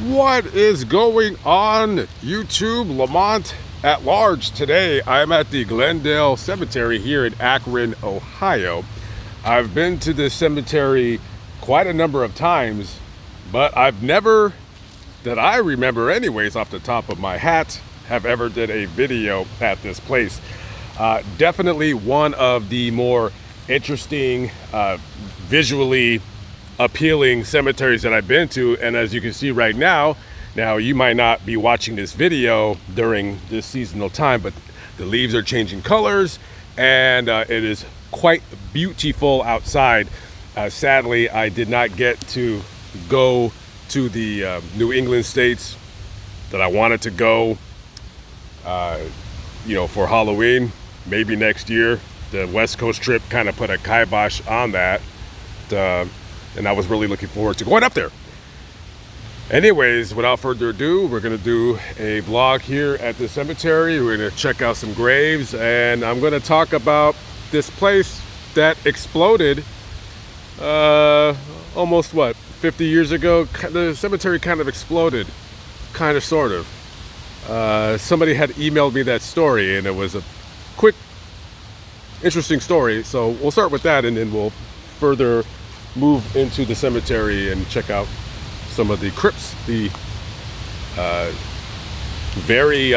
What is going on, YouTube, Lamont at large? Today I'm at the Glendale Cemetery here in Akron, Ohio. I've been to this cemetery quite a number of times, but I've never, that I remember anyways off the top of my hat, have ever did a video at this place. Definitely one of the more interesting, visually appealing cemeteries that I've been to. And as you can see right now, you might not be watching this video during this seasonal time, but the leaves are changing colors and it is quite beautiful outside. Sadly, I did not get to go to the New England states that I wanted to go, for Halloween. Maybe next year. The West Coast trip kind of put a kibosh on that. And I was really looking forward to going up there. Anyways, without further ado, we're gonna do a vlog here at the cemetery. We're gonna check out some graves, and I'm gonna talk about this place that exploded almost 50 years ago. The cemetery kind of exploded, kind of, sort of. Somebody had emailed me that story, and it was a quick, interesting story. So we'll start with that, and then we'll further move into the cemetery and check out some of the crypts, the very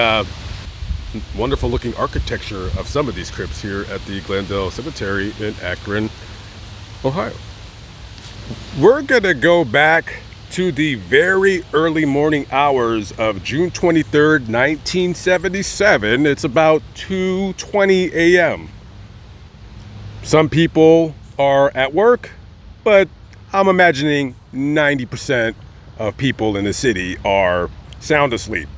wonderful looking architecture of some of these crypts here at the Glendale Cemetery in Akron, Ohio. We're gonna go back to the very early morning hours of June 23rd, 1977. It's about 2:20 a.m. Some people are at work, but I'm imagining 90% of people in the city are sound asleep.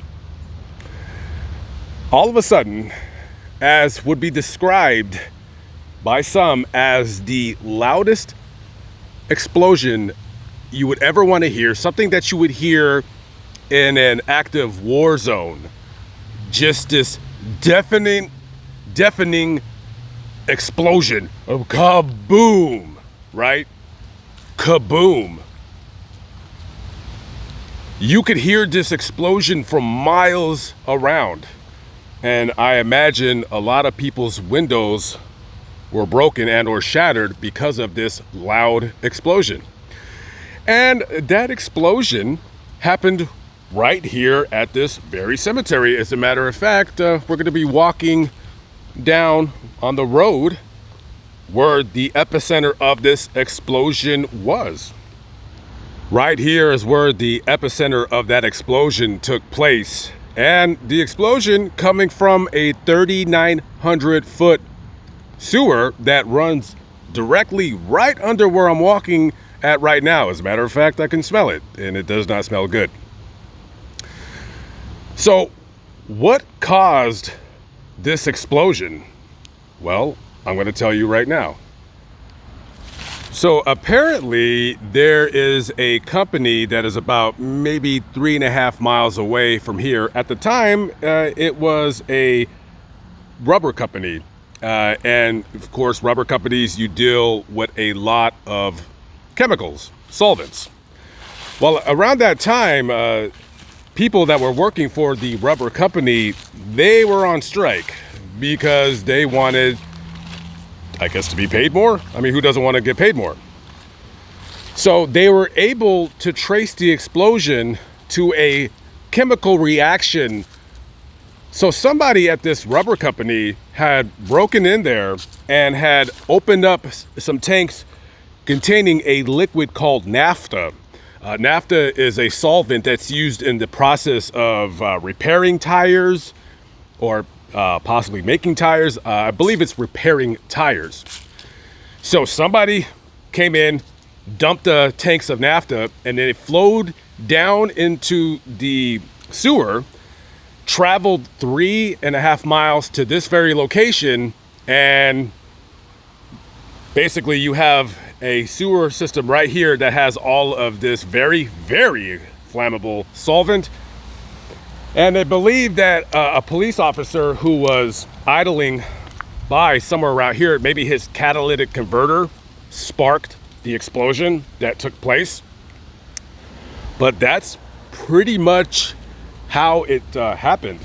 All of a sudden, as would be described by some as the loudest explosion you would ever want to hear, something that you would hear in an active war zone, just this deafening explosion of kaboom, right? Kaboom. You could hear this explosion from miles around. And I imagine a lot of people's windows were broken and or shattered because of this loud explosion. And that explosion happened right here at this very cemetery. As a matter of fact, we're going to be walking down on the road where the epicenter of this explosion was. Right here is where the epicenter of that explosion took place. And the explosion coming from a 3,900 foot sewer that runs directly right under where I'm walking at right now. As a matter of fact, I can smell it, and it does not smell good. So what caused this explosion? Well, I'm going to tell you right now. So apparently there is a company that is about maybe 3.5 miles away from here. At the time, it was a rubber company. And of course, rubber companies, you deal with a lot of chemicals, solvents. Well, around that time, people that were working for the rubber company, they were on strike because they wanted, I guess, to be paid more. I mean, who doesn't want to get paid more? So they were able to trace the explosion to a chemical reaction. So somebody at this rubber company had broken in there and had opened up some tanks containing a liquid called naphtha. Naphtha is a solvent that's used in the process of repairing tires, or possibly making tires. I believe it's repairing tires. So somebody came in, dumped tanks of naphtha, and then it flowed down into the sewer, traveled 3.5 miles to this very location, and basically you have a sewer system right here that has all of this very, very flammable solvent. And they believe that a police officer who was idling by somewhere around here, maybe his catalytic converter sparked the explosion that took place. But that's pretty much how it happened.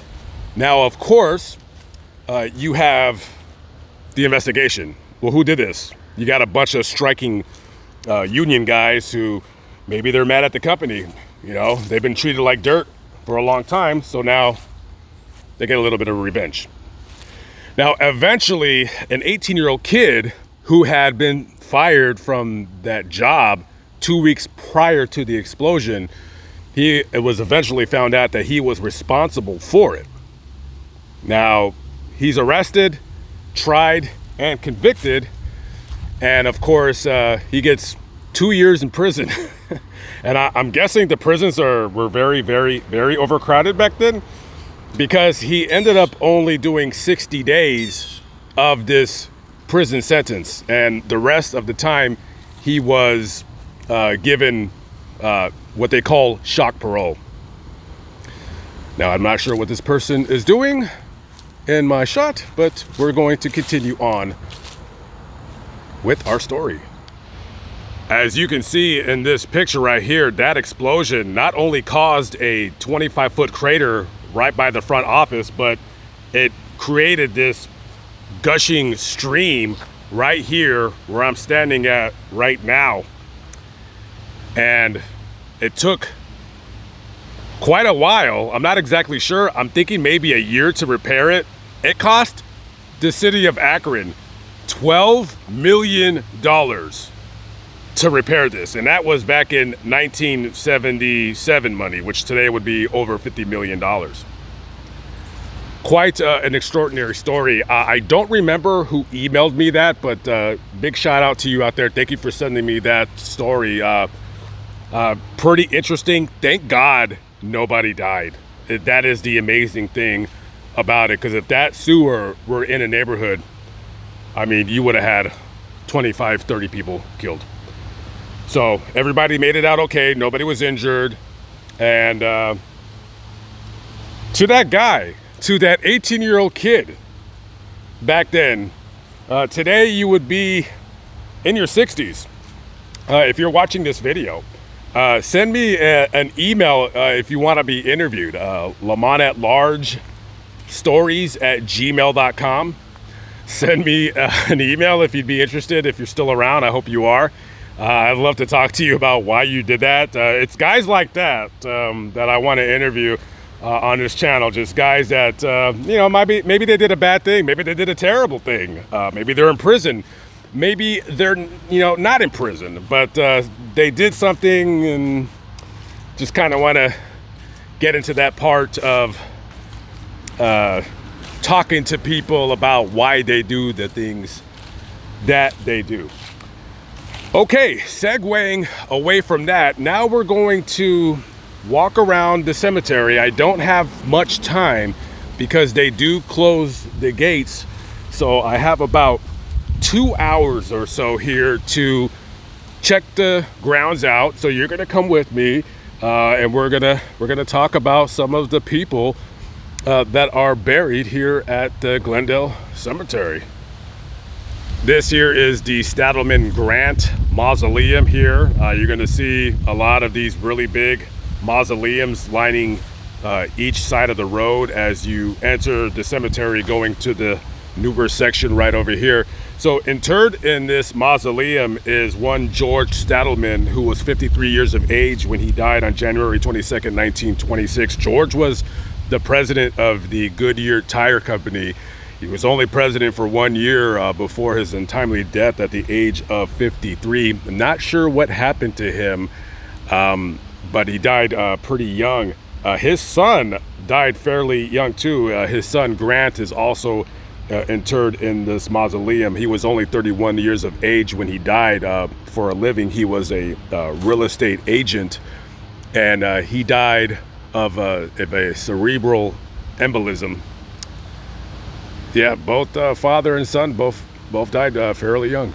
Now, of course, you have the investigation. Well, who did this? You got a bunch of striking union guys who maybe they're mad at the company. You know, they've been treated like dirt for a long time, so now they get a little bit of revenge. Now, eventually, an 18-year-old kid who had been fired from that job 2 weeks prior to the explosion, it was eventually found out that he was responsible for it. Now, he's arrested, tried, and convicted, and of course, he gets 2 years in prison. And I'm guessing the prisons were very, very, very overcrowded back then, because he ended up only doing 60 days of this prison sentence, and the rest of the time he was given what they call shock parole. Now, I'm not sure what this person is doing in my shot, but we're going to continue on with our story. As you can see in this picture right here, that explosion not only caused a 25-foot crater right by the front office, but it created this gushing stream right here where I'm standing at right now. And it took quite a while. I'm not exactly sure. I'm thinking maybe a year to repair it. It cost the city of Akron $12 million to repair this. And that was back in 1977 money, which today would be over $50 million. Quite an extraordinary story. I don't remember who emailed me that, but big shout out to you out there. Thank you for sending me that story. Pretty interesting. Thank God nobody died. That is the amazing thing about it, because if that sewer were in a neighborhood, I mean, you would have had 25, 30 people killed. So everybody made it out okay. Nobody was injured. And to that guy, to that 18-year-old kid back then, today you would be in your 60s. If you're watching this video, send me an email if you want to be interviewed. Lamont at large stories@gmail.com. Send me an email if you'd be interested. If you're still around, I hope you are. I'd love to talk to you about why you did that. It's guys like that that I want to interview on this channel. Just guys that, you know, maybe they did a bad thing. Maybe they did a terrible thing. Maybe they're in prison. Maybe they're, you know, not in prison, but they did something, and just kind of want to get into that part of talking to people about why they do the things that they do. Okay, segueing away from that, now we're going to walk around the cemetery. I don't have much time because they do close the gates, so I have about 2 hours or so here to check the grounds out. So you're gonna come with me, and we're gonna talk about some of the people that are buried here at the Glendale Cemetery. This here is the Stadelman Grant Mausoleum here. You're gonna see a lot of these really big mausoleums lining each side of the road as you enter the cemetery, going to the newer section right over here. So interred in this mausoleum is one George Stadelman, who was 53 years of age when he died on January 22nd, 1926. George was the president of the Goodyear Tire Company. He was only president for 1 year before his untimely death at the age of 53. I'm not sure what happened to him, but he died pretty young. His son died fairly young too. His son Grant is also interred in this mausoleum. He was only 31 years of age when he died. For a living, he was a real estate agent, and he died of a cerebral embolism. Yeah, both father and son both died fairly young.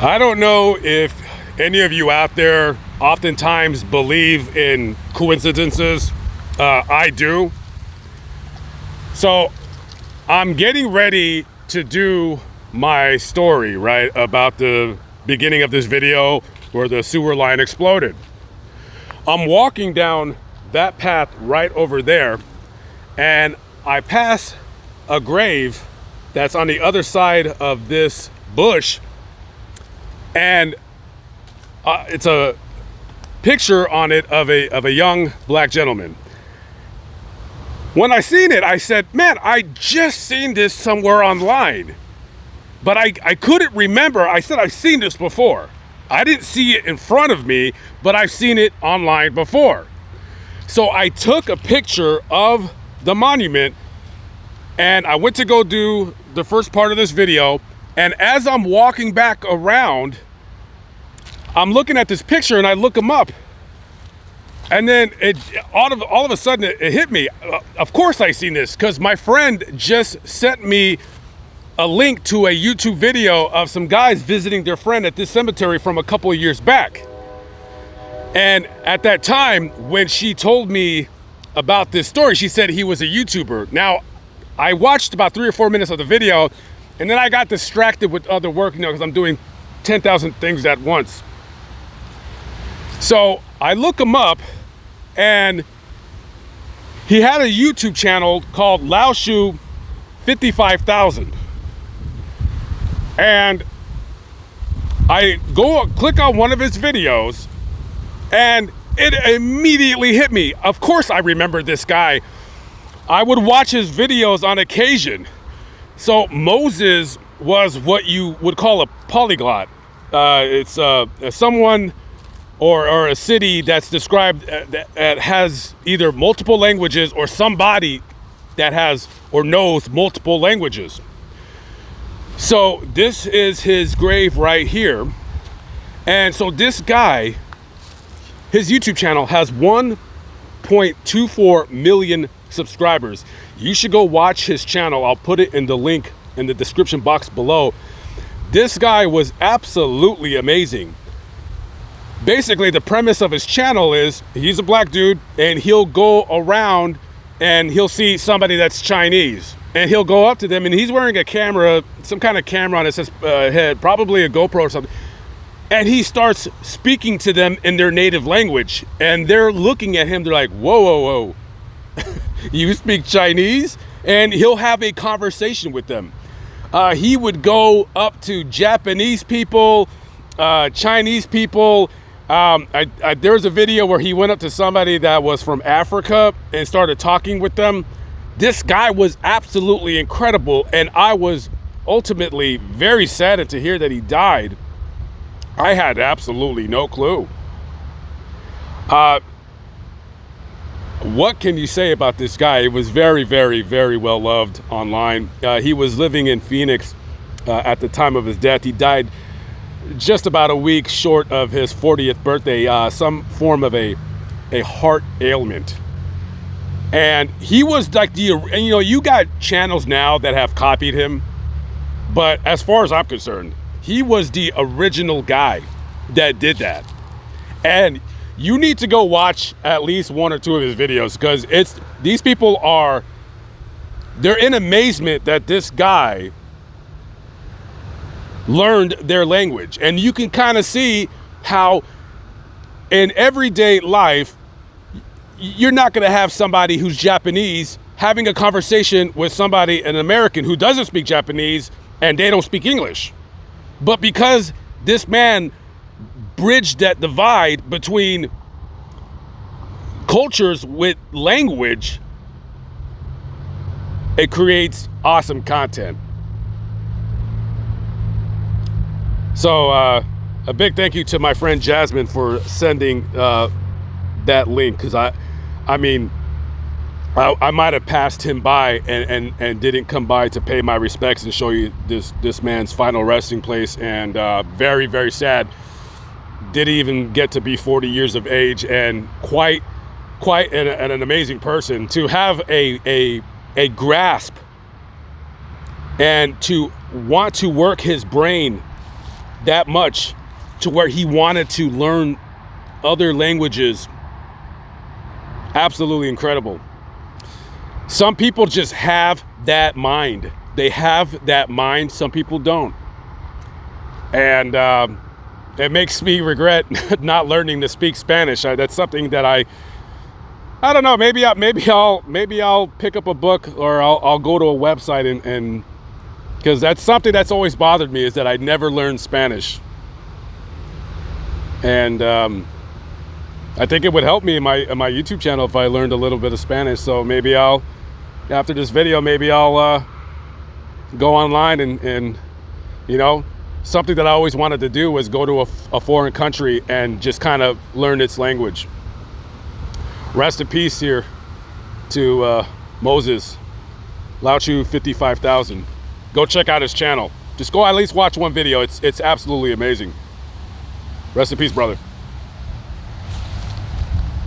I don't know if any of you out there oftentimes believe in coincidences. I do. So I'm getting ready to do my story, right, about the beginning of this video, where the sewer line exploded. I'm walking down that path right over there, and I pass a grave that's on the other side of this bush, and it's a picture on it of a young black gentleman. When I seen it, I said, man, I just seen this somewhere online, but I couldn't remember. I said, I've seen this before. I didn't see it in front of me, but I've seen it online before. So I took a picture of the monument, and I went to go do the first part of this video. And as I'm walking back around, I'm looking at this picture, and I look him up. And then all of a sudden it hit me. Of course I seen this, because my friend just sent me a link to a YouTube video of some guys visiting their friend at this cemetery from a couple of years back. And at that time, when she told me about this story, she said he was a YouTuber. Now, I watched about 3 or 4 minutes of the video, and then I got distracted with other work, because I'm doing 10,000 things at once. So I look him up, and he had a YouTube channel called Laoshu 55,000. And I click on one of his videos, and it immediately hit me. Of course I remember this guy. I would watch his videos on occasion. So Moses was what you would call a polyglot. It's someone or a city that's described that has either multiple languages, or somebody that has or knows multiple languages. So this is his grave right here. And so this guy, his YouTube channel has 1.24 million subscribers. You should go watch his channel. I'll put it in the link in the description box below. This guy was absolutely amazing. Basically, the premise of his channel is he's a black dude, and he'll go around and he'll see somebody that's Chinese, and he'll go up to them, and he's wearing a camera, some kind of camera on his head, probably a GoPro or something, and he starts speaking to them in their native language, and they're looking at him. They're like, whoa, whoa, whoa. You speak Chinese? And he'll have a conversation with them. He would go up to Japanese people, Chinese people. There's a video where he went up to somebody that was from Africa and started talking with them. This guy was absolutely incredible, and I was ultimately very saddened to hear that he died. I had absolutely no clue. What can you say about this guy? He was very, very, very well loved online. He was living in Phoenix at the time of his death. He died just about a week short of his 40th birthday, some form of a heart ailment. And he was like you got channels now that have copied him, but as far as I'm concerned, he was the original guy that did that. And you need to go watch at least 1 or 2 of his videos, because these people they're in amazement that this guy learned their language. And you can kind of see how in everyday life, you're not going to have somebody who's Japanese having a conversation with somebody, an American who doesn't speak Japanese, and they don't speak English. But because this man bridged that divide between cultures with language, it creates awesome content. So a big thank you to my friend Jasmine for sending that link, because I might have passed him by and didn't come by to pay my respects and show you this man's final resting place. And very, very sad. Didn't even get to be 40 years of age, and quite an amazing person to have a grasp and to want to work his brain that much to where he wanted to learn other languages. Absolutely incredible. Some people just have that mind. They have that mind. Some people don't. And it makes me regret not learning to speak Spanish. That's something that I don't know. Maybe I'll pick up a book, or I'll go to a website and because that's something that's always bothered me, is that I never learned Spanish. And I think it would help me in my YouTube channel if I learned a little bit of Spanish. So maybe after this video, maybe I'll go online and you know, something that I always wanted to do was go to a foreign country and just kind of learn its language. Rest in peace here to Moses, Lauchu 55,000. Go check out his channel. Just go at least watch one video. It's absolutely amazing. Rest in peace, brother.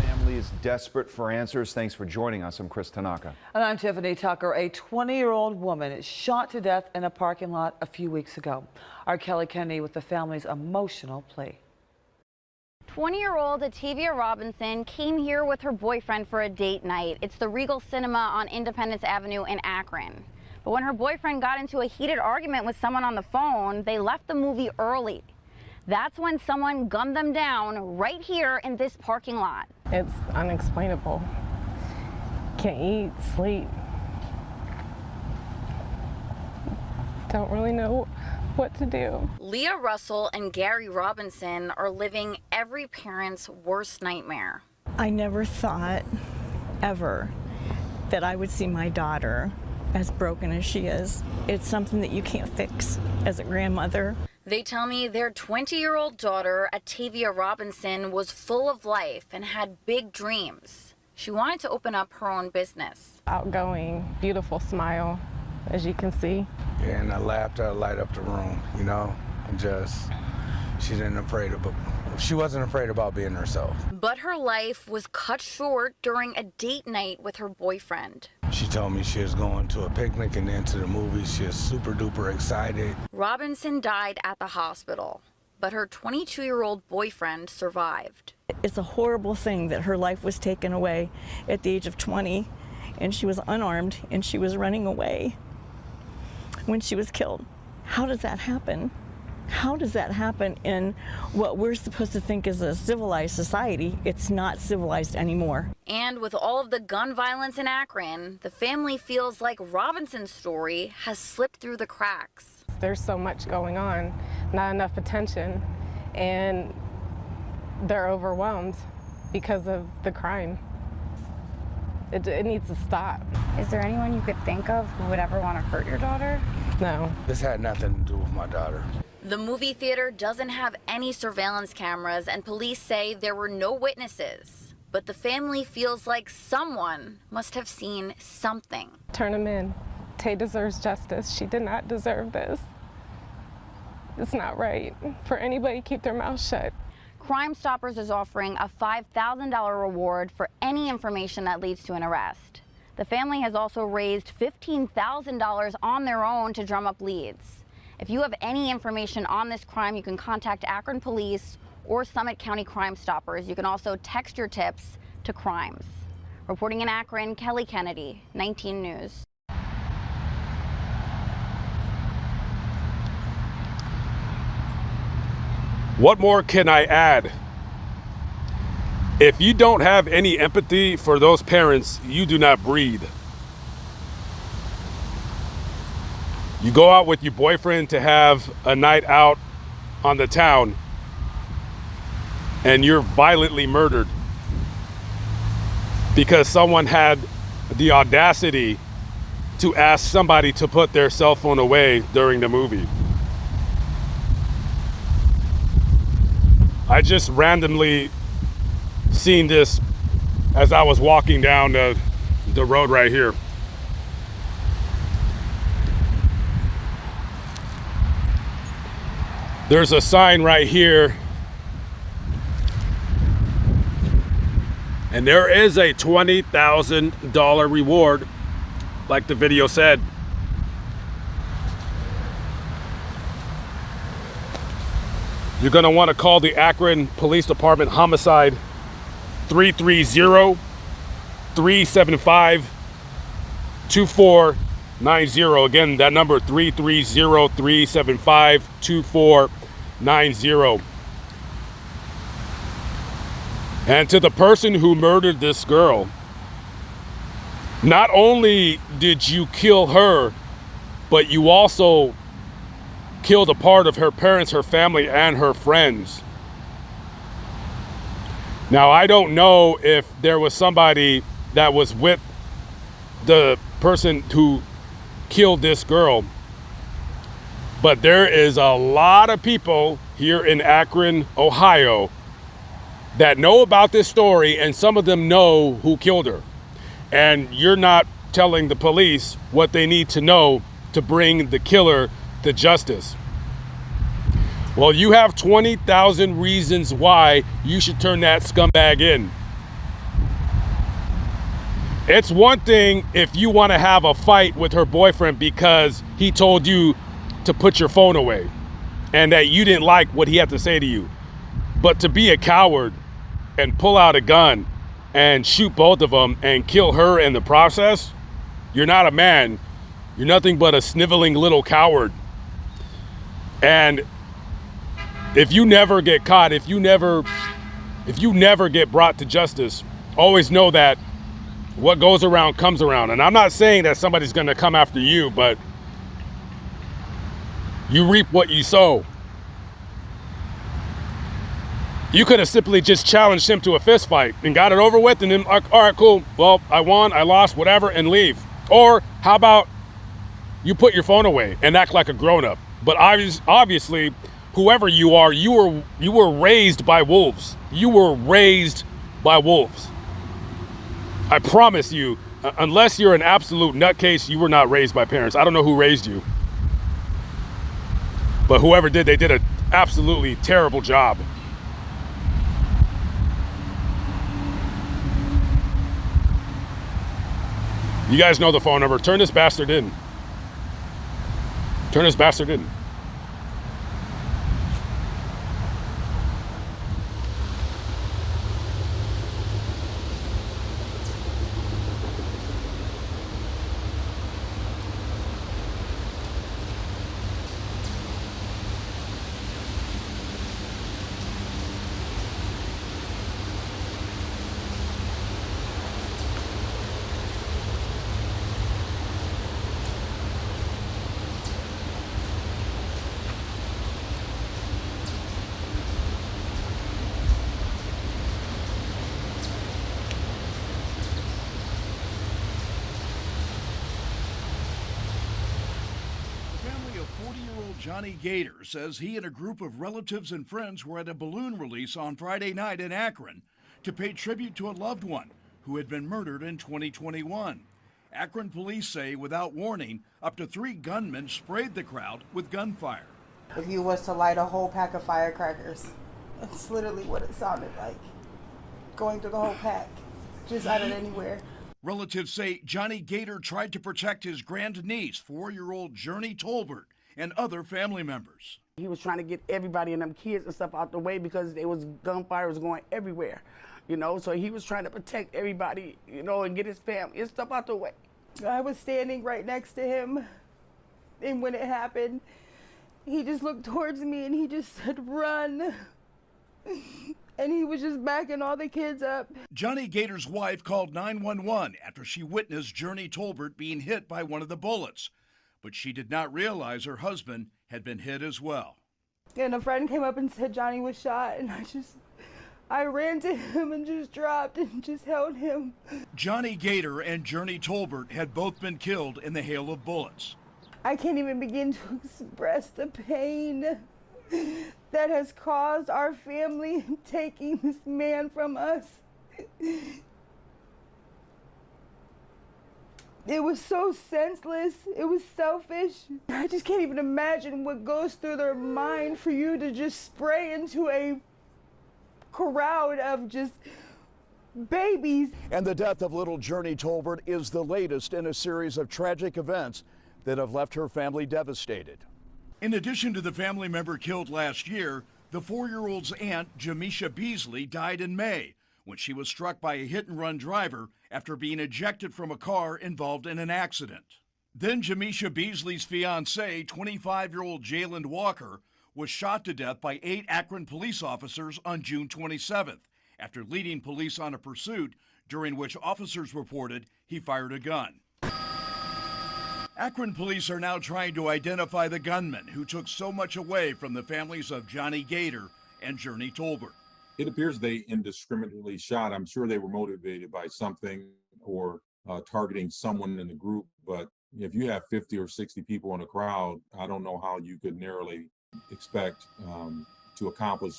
Family is desperate for answers. Thanks for joining us. I'm Chris Tanaka. And I'm Tiffany Tucker. A 20-year-old woman is shot to death in a parking lot a few weeks ago. Our Kelly Kennedy with the family's emotional plea. 20-year-old Atavia Robinson came here with her boyfriend for a date night. It's the Regal Cinema on Independence Avenue in Akron. But when her boyfriend got into a heated argument with someone on the phone, they left the movie early. That's when someone gunned them down right here in this parking lot. It's unexplainable. Can't eat, sleep. Don't really know what to do. Leah Russell and Gary Robinson are living every parent's worst nightmare. I never thought ever that I would see my daughter as broken as she is. It's something that you can't fix as a grandmother. They tell me their 20-year-old daughter, Atavia Robinson, was full of life and had big dreams. She wanted to open up her own business. Outgoing, beautiful smile, as you can see. Yeah, and I laughed her light up the room, you know, and just, she wasn't afraid about being herself. But her life was cut short during a date night with her boyfriend. She told me she was going to a picnic and then to the movies. She was super duper excited. Robinson died at the hospital, but her 22-year-old boyfriend survived. It's a horrible thing that her life was taken away at the age of 20, and she was unarmed and she was running away when she was killed. How does that happen? How does that happen in what we're supposed to think is a civilized society? It's not civilized anymore. And with all of the gun violence in Akron, the family feels like Robinson's story has slipped through the cracks. There's so much going on, not enough attention, and they're overwhelmed because of the crime. It needs to stop. Is there anyone you could think of who would ever want to hurt your daughter? No. This had nothing to do with my daughter. The movie theater doesn't have any surveillance cameras, and police say there were no witnesses. But the family feels like someone must have seen something. Turn him in. Tay deserves justice. She did not deserve this. It's not right for anybody to keep their mouth shut. Crime Stoppers is offering a $5,000 reward for any information that leads to an arrest. The family has also raised $15,000 on their own to drum up leads. If you have any information on this crime, you can contact Akron Police or Summit County Crime Stoppers. You can also text your tips to crimes. Reporting in Akron, Kelly Kennedy, 19 News. What more can I add? If you don't have any empathy for those parents, you do not breathe. You go out with your boyfriend to have a night out on the town, and you're violently murdered because someone had the audacity to ask somebody to put their cell phone away during the movie. I just randomly seen this as I was walking down the road right here. There's a sign right here, and there is a $20,000 reward, like the video said. You're gonna wanna call the Akron Police Department Homicide 330-375-2490. Again, that number 330-375-2490. And to the person who murdered this girl, not only did you kill her, but you also killed a part of her parents, her family, and her friends. Now, I don't know if there was somebody that was with the person who killed this girl, but there is a lot of people here in Akron, Ohio, that know about this story, and some of them know who killed her. And you're not telling the police what they need to know to bring the killer to justice. Well, you have 20,000 reasons why you should turn that scumbag in. It's one thing if you want to have a fight with her boyfriend because he told you to put your phone away and that you didn't like what he had to say to you. But to be a coward and pull out a gun and shoot both of them and kill her in the process, you're not a man. You're nothing but a sniveling little coward. And if you never get caught, if you never get brought to justice, always know that what goes around comes around. And I'm not saying that somebody's going to come after you, but you reap what you sow. You could have simply just challenged him to a fist fight and got it over with, and then, all right, cool. Well, I won, I lost, whatever, and leave. Or how about you put your phone away and act like a grown-up? But obviously, whoever you are, you were raised by wolves. You were raised by wolves. I promise you, unless you're an absolute nutcase, you were not raised by parents. I don't know who raised you. But whoever did, they did an absolutely terrible job. You guys know the phone number. Turn this bastard in. Turn this bastard in. Johnny Gator says he and a group of relatives and friends were at a balloon release on Friday night in Akron to pay tribute to a loved one who had been murdered in 2021. Akron police say without warning, up to 3 gunmen sprayed the crowd with gunfire. If you was to light a whole pack of firecrackers, that's literally what it sounded like. Going through the whole pack, just out of anywhere. Relatives say Johnny Gator tried to protect his grandniece, 4-year-old Journey Tolbert, and other family members. He was trying to get everybody and them kids and stuff out the way because there was gunfire was going everywhere, you know, so he was trying to protect everybody, you know, and get his family and stuff out the way. I was standing right next to him, and when it happened, he just looked towards me and he just said, "Run." And he was just backing all the kids up. Johnny Gator's wife called 911 after she witnessed Journey Tolbert being hit by one of the bullets. But she did not realize her husband had been hit as well. And a friend came up and said Johnny was shot, and I ran to him and just dropped and just held him. Johnny Gator and Journey Tolbert had both been killed in the hail of bullets. I can't even begin to express the pain that has caused our family taking this man from us. It was so senseless. It was selfish. I just can't even imagine what goes through their mind for you to just spray into a crowd of just babies. And the death of little Journey Tolbert is the latest in a series of tragic events that have left her family devastated. In addition to the family member killed last year, the 4-year-old's aunt, Jamisha Beasley, died in May when she was struck by a hit-and-run driver after being ejected from a car involved in an accident. Then Jamisha Beasley's fiancé, 25-year-old Jalen Walker, was shot to death by 8 Akron police officers on June 27th after leading police on a pursuit during which officers reported he fired a gun. Akron police are now trying to identify the gunman who took so much away from the families of Johnny Gator and Journey Tolbert. It appears they indiscriminately shot. I'm sure they were motivated by something or targeting someone in the group. But if you have 50 or 60 people in a crowd, I don't know how you could narrowly expect to accomplish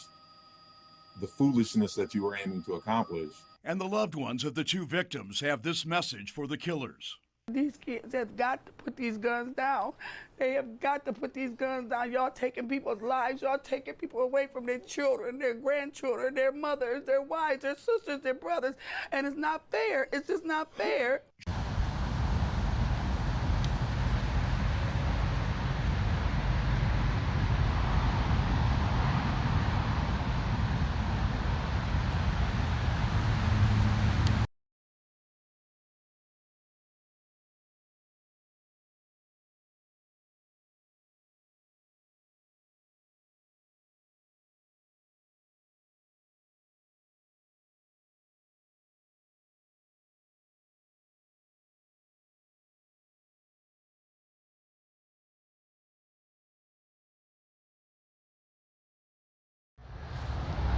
the foolishness that you were aiming to accomplish. And the loved ones of the two victims have this message for the killers. These kids have got to put these guns down. They have got to put these guns down. Y'all taking people's lives. Y'all taking people away from their children, their grandchildren, their mothers, their wives, their sisters, their brothers. And it's not fair. It's just not fair.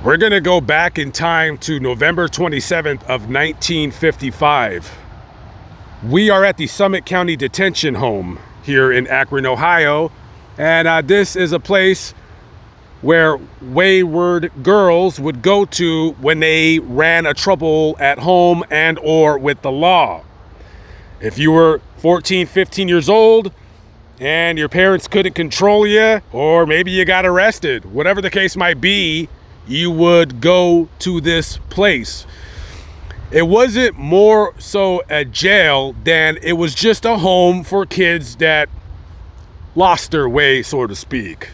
We're going to go back in time to November 27th of 1955. We are at the Summit County Detention Home here in Akron, Ohio. And this is a place where wayward girls would go to when they ran a trouble at home and or with the law. If you were 14, 15 years old and your parents couldn't control you, or maybe you got arrested, whatever the case might be, you would go to this place. It wasn't more so a jail than it was just a home for kids that lost their way, so to speak.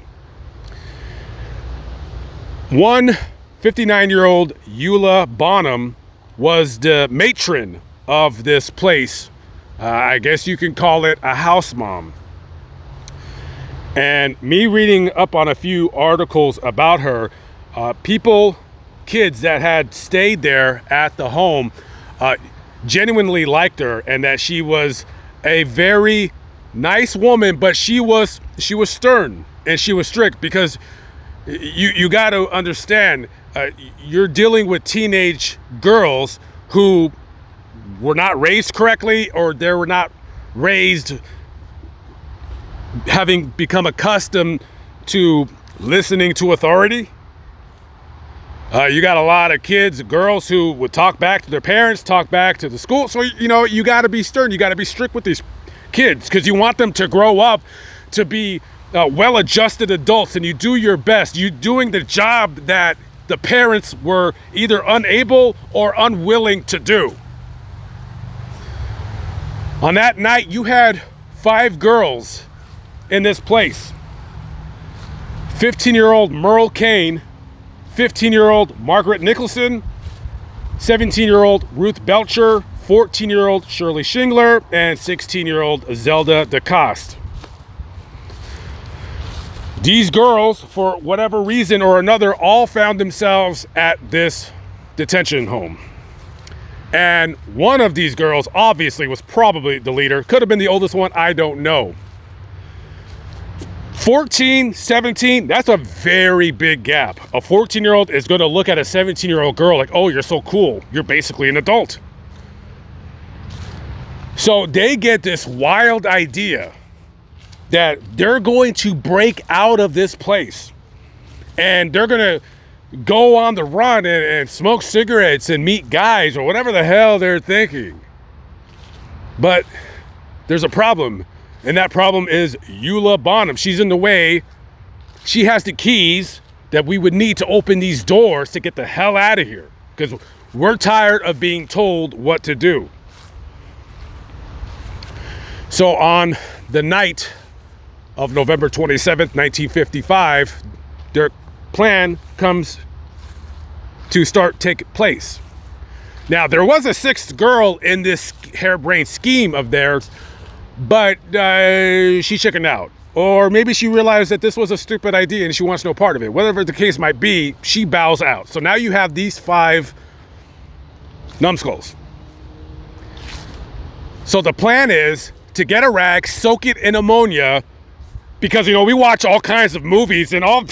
One 59-year-old Eula Bonham was the matron of this place. I guess you can call it a house mom. And me reading up on a few articles about her, kids that had stayed there at the home genuinely liked her, and that she was a very nice woman, but she was stern and she was strict, because you got to understand, you're dealing with teenage girls who were not raised correctly, or they were not raised having become accustomed to listening to authority. You got a lot of kids, girls who would talk back to their parents, talk back to the school. So, you got to be stern. You got to be strict with these kids, because you want them to grow up to be well-adjusted adults, and you do your best. You're doing the job that the parents were either unable or unwilling to do. On that night, you had 5 girls in this place. 15-year-old Merle Kane, 15-year-old Margaret Nicholson, 17-year-old Ruth Belcher, 14-year-old Shirley Shingler, and 16-year-old Zelda DeCoste. These girls, for whatever reason or another, all found themselves at this detention home. And one of these girls obviously was probably the leader. Could have been the oldest one, I don't know. 14, 17, that's a very big gap. A 14-year-old is going to look at a 17-year-old girl like, oh, you're so cool. You're basically an adult. So they get this wild idea that they're going to break out of this place. And they're going to go on the run and smoke cigarettes and meet guys, or whatever the hell they're thinking. But there's a problem. And that problem is Eula Bonham. She's in the way. She has the keys that we would need to open these doors to get the hell out of here, because we're tired of being told what to do. So on the night of November 27th, 1955, their plan comes to start taking place. Now, there was a 6th girl in this harebrained scheme of theirs, but she chickened out, or maybe she realized that this was a stupid idea and she wants no part of it. Whatever the case might be, she bows out. So now you have these 5 numbskulls. So the plan is to get a rag, soak it in ammonia, because, you know, we watch all kinds of movies and all,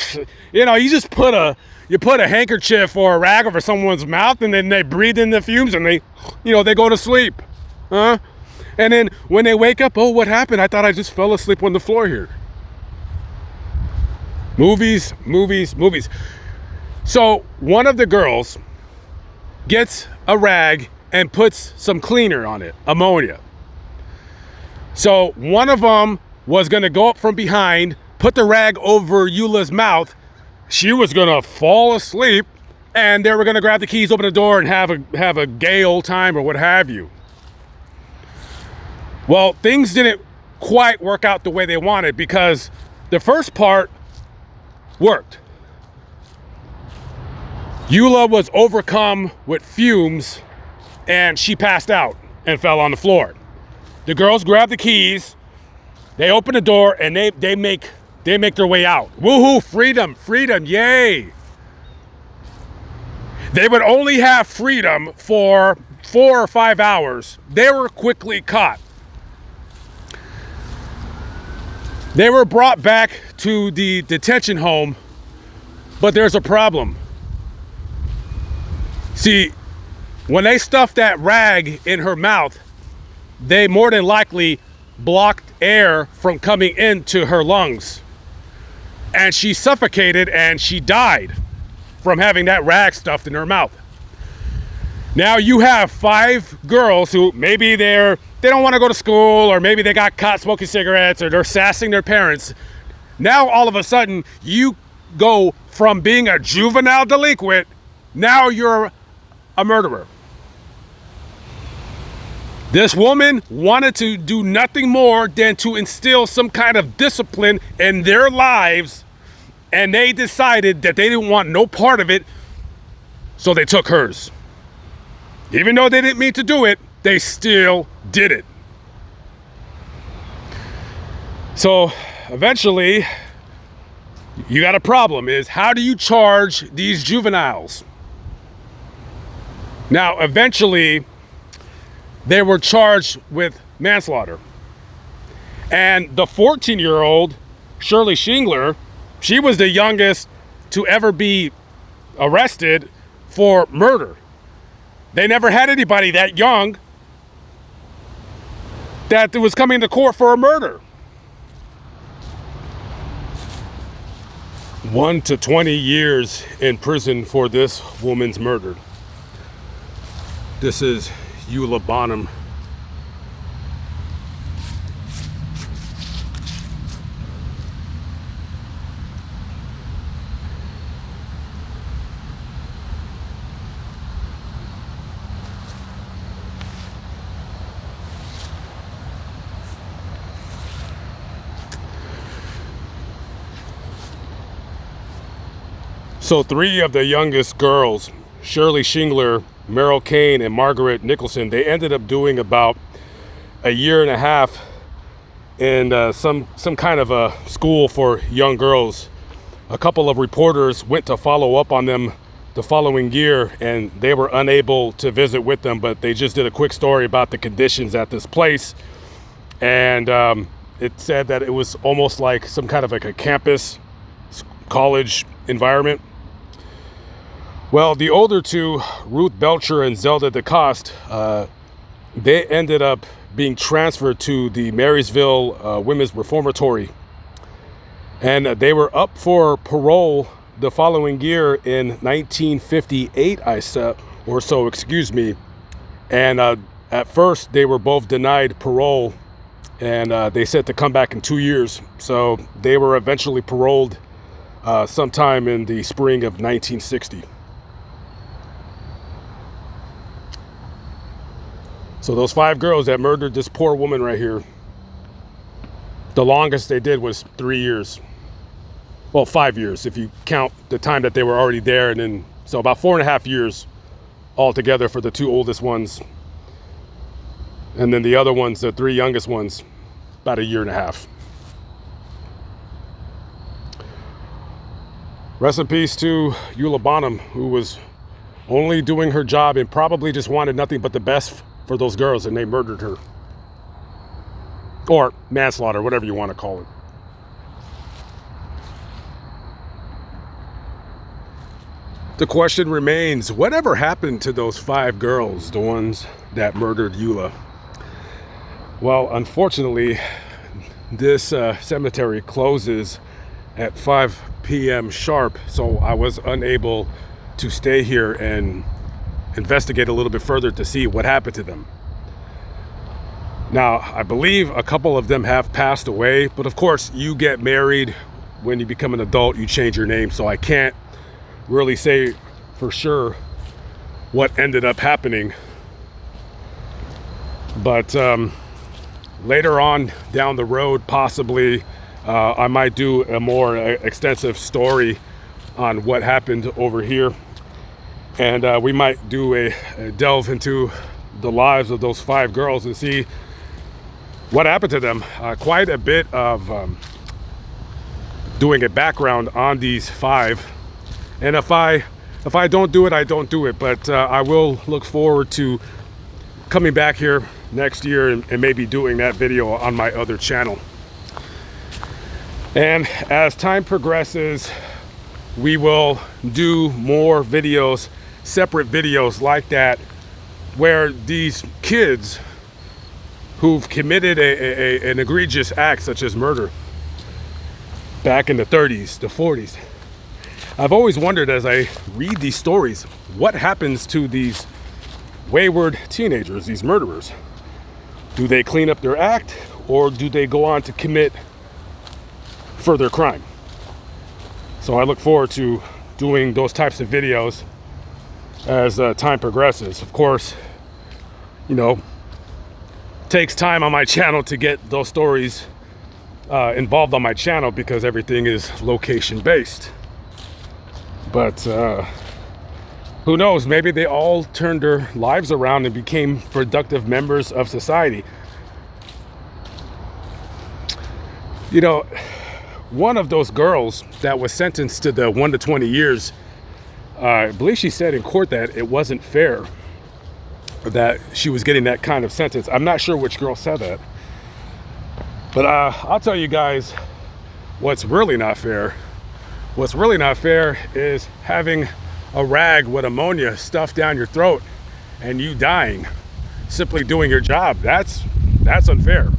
you know, you just put a handkerchief or a rag over someone's mouth and then they breathe in the fumes and they, you know, they go to sleep. Huh? And then when they wake up, oh, what happened? I thought I just fell asleep on the floor here. Movies, movies, movies. So one of the girls gets a rag and puts some cleaner on it, ammonia. So one of them was gonna go up from behind, put the rag over Eula's mouth. She was gonna fall asleep, and they were gonna grab the keys, open the door, and have a gay old time or what have you. Well, things didn't quite work out the way they wanted, because the first part worked. Eula was overcome with fumes and she passed out and fell on the floor. The girls grabbed the keys, they open the door, and they make their way out. Woohoo, freedom, freedom, yay. They would only have freedom for 4 or 5 hours. They were quickly caught. They were brought back to the detention home, but there's a problem. See, when they stuffed that rag in her mouth, they more than likely blocked air from coming into her lungs. And she suffocated and she died from having that rag stuffed in her mouth. Now you have 5 girls who maybe they don't want to go to school, or maybe they got caught smoking cigarettes, or they're sassing their parents. Now all of a sudden you go from being a juvenile delinquent, now you're a murderer. This woman wanted to do nothing more than to instill some kind of discipline in their lives, and they decided that they didn't want no part of it, so they took hers. Even though they didn't mean to do it, they still did it. So eventually, you got a problem. Is how do you charge these juveniles? Now, eventually, they were charged with manslaughter. And the 14-year-old, Shirley Shingler, she was the youngest to ever be arrested for murder. They never had anybody that young that was coming to court for a murder. 1 to 20 years in prison for this woman's murder. This is Eula Bonham. So 3 of the youngest girls, Shirley Shingler, Merrill Kane, and Margaret Nicholson, they ended up doing about a year and a half in some kind of a school for young girls. A couple of reporters went to follow up on them the following year, and they were unable to visit with them, but they just did a quick story about the conditions at this place. And it said that it was almost like some kind of like a campus college environment. Well, the older 2, Ruth Belcher and Zelda DeCoste, they ended up being transferred to the Marysville Women's Reformatory. And they were up for parole the following year in 1958, And at first, they were both denied parole, and they said to come back in 2 years. So they were eventually paroled sometime in the spring of 1960. So those 5 girls that murdered this poor woman right here, the longest they did was 3 years. Well, 5 years if you count the time that they were already there, and then so about 4.5 years altogether for the 2 oldest ones. And then the other ones, the 3 youngest ones, about a year and a half. Rest in peace to Eula Bonham, who was only doing her job and probably just wanted nothing but the best for those girls, and they murdered her. Or manslaughter, whatever you want to call it. The question remains, whatever happened to those 5 girls, the ones that murdered Eula? Well, unfortunately, this cemetery closes at 5 p.m. sharp, so I was unable to stay here and investigate a little bit further to see what happened to them. Now, I believe a couple of them have passed away, but of course, you get married when you become an adult, you change your name, so I can't really say for sure what ended up happening. But later on down the road, possibly, I might do a more extensive story on what happened over here. And we might do a delve into the lives of those 5 girls and see what happened to them. Quite a bit of doing a background on these 5. And if I don't do it, I don't do it. But I will look forward to coming back here next year and maybe doing that video on my other channel. And as time progresses, we will do more videos, separate videos like that, where these kids who've committed an egregious act such as murder back in the 30s, the 40s. I've always wondered as I read these stories, what happens to these wayward teenagers, these murderers? Do they clean up their act, or do they go on to commit further crime? So I look forward to doing those types of videos as time progresses. Of course, you know, takes time on my channel to get those stories involved on my channel because everything is location based. But who knows, maybe they all turned their lives around and became productive members of society. You know, one of those girls that was sentenced to the 1 to 20 years, I believe she said in court that it wasn't fair that she was getting that kind of sentence. I'm not sure which girl said that. But I'll tell you guys what's really not fair. What's really not fair is having a rag with ammonia stuffed down your throat and you dying simply doing your job. That's unfair.